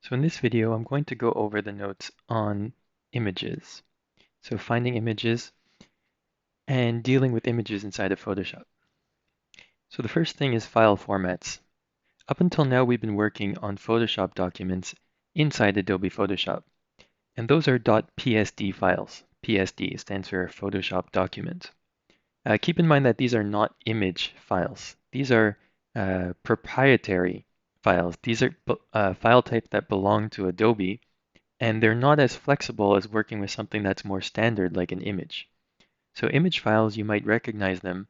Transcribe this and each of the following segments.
So in this video, I'm going to go over the notes on images. So finding images and dealing with images inside of Photoshop. So the first thing is file formats. Up until now, we've been working on Photoshop documents inside Adobe Photoshop, and those are .psd files. PSD stands for Photoshop document. Keep in mind that these are not image files. These are proprietary files. These are file types that belong to Adobe, and they're not as flexible as working with something that's more standard like an image. So image files, you might recognize them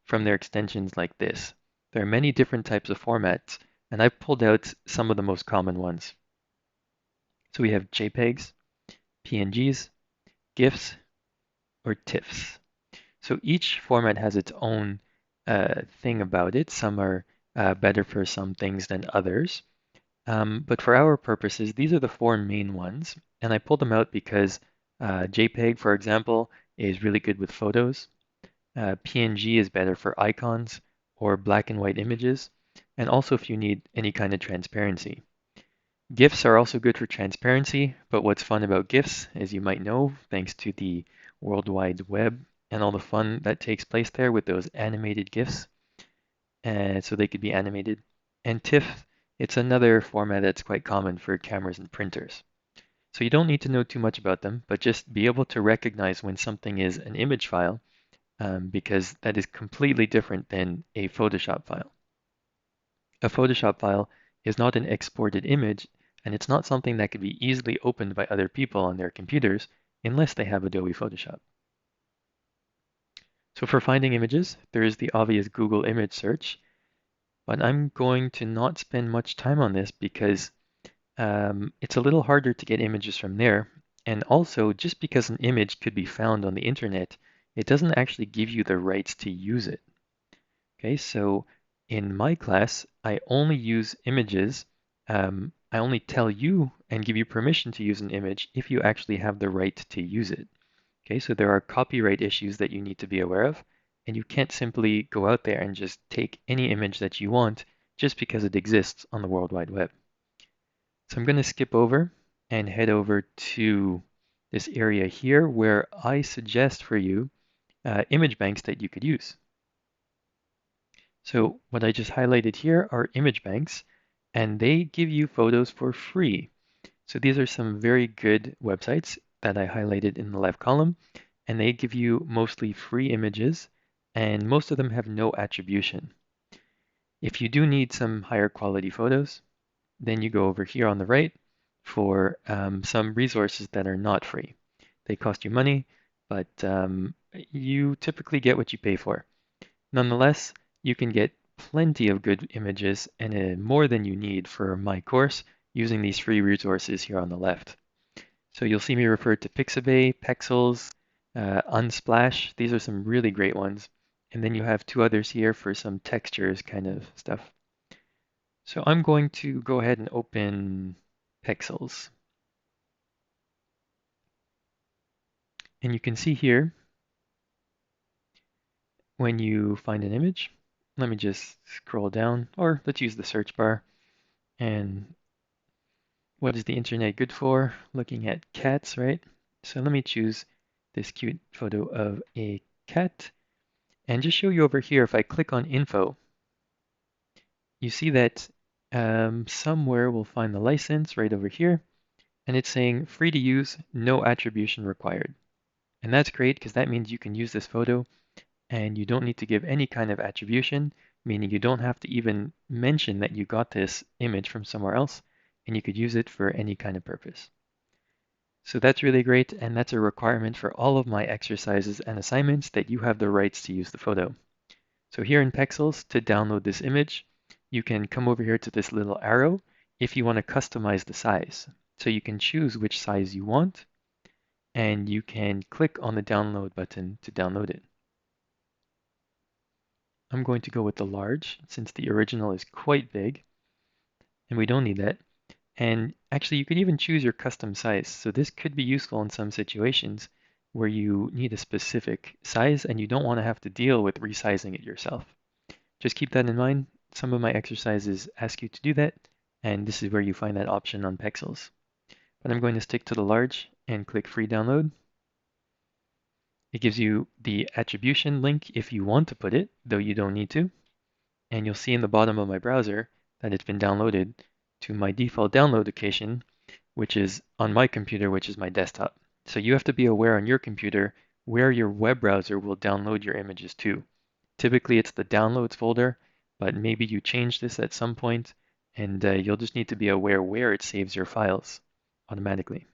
from their extensions like this. There are many different types of formats, and I've pulled out some of the most common ones. So we have JPEGs, PNGs, GIFs, or TIFFs. So each format has its own thing about it. Some are better for some things than others. But for our purposes, these are the four main ones. And I pulled them out because JPEG, for example, is really good with photos. PNG is better for icons or black and white images, and also if you need any kind of transparency. GIFs are also good for transparency, but what's fun about GIFs, as you might know, thanks to the World Wide Web and all the fun that takes place there with those animated GIFs, and so they could be animated. And TIFF, it's another format that's quite common for cameras and printers. So you don't need to know too much about them, but just be able to recognize when something is an image file, because that is completely different than a Photoshop file. A Photoshop file is not an exported image, and it's not something that could be easily opened by other people on their computers unless they have Adobe Photoshop. So for finding images, there is the obvious Google image search, but I'm going to not spend much time on this because it's a little harder to get images from there. And also, just because an image could be found on the internet, it doesn't actually give you the rights to use it. Okay, so in my class, I only use images. I only tell you and give you permission to use an image if you actually have the right to use it. Okay, so there are copyright issues that you need to be aware of, and you can't simply go out there and just take any image that you want just because it exists on the World Wide Web. So I'm going to skip over and head over to this area here where I suggest for you image banks that you could use. So what I just highlighted here are image banks, and they give you photos for free. So these are some very good websites that I highlighted in the left column, and they give you mostly free images, and most of them have no attribution. If you do need some higher quality photos, then you go over here on the right for some resources that are not free. They cost you money, but you typically get what you pay for. Nonetheless, you can get plenty of good images and more than you need for my course using these free resources here on the left. So you'll see me refer to Pixabay, Pexels, Unsplash. These are some really great ones. And then you have two others here for some textures kind of stuff. So I'm going to go ahead and open Pexels. And you can see here, when you find an image, let me just scroll down, or let's use the search bar. And what is the internet good for? Looking at cats, right? So let me choose this cute photo of a cat. And just show you over here, if I click on info, you see that somewhere we'll find the license right over here. And it's saying free to use, no attribution required. And that's great because that means you can use this photo and you don't need to give any kind of attribution, meaning you don't have to even mention that you got this image from somewhere else, and you could use it for any kind of purpose. So that's really great, and that's a requirement for all of my exercises and assignments that you have the rights to use the photo. So here in Pexels, to download this image, you can come over here to this little arrow if you want to customize the size. So you can choose which size you want, and you can click on the download button to download it. I'm going to go with the large since the original is quite big and we don't need that. And actually you could even choose your custom size. So this could be useful in some situations where you need a specific size and you don't want to have to deal with resizing it yourself. Just keep that in mind. Some of my exercises ask you to do that, and this is where you find that option on Pexels. But I'm going to stick to the large and click Free Download. It gives you the attribution link if you want to put it, though you don't need to. And you'll see in the bottom of my browser that it's been downloaded to my default download location, which is on my computer, which is my desktop. So you have to be aware on your computer where your web browser will download your images to. Typically it's the downloads folder, but maybe you change this at some point, and you'll just need to be aware where it saves your files automatically.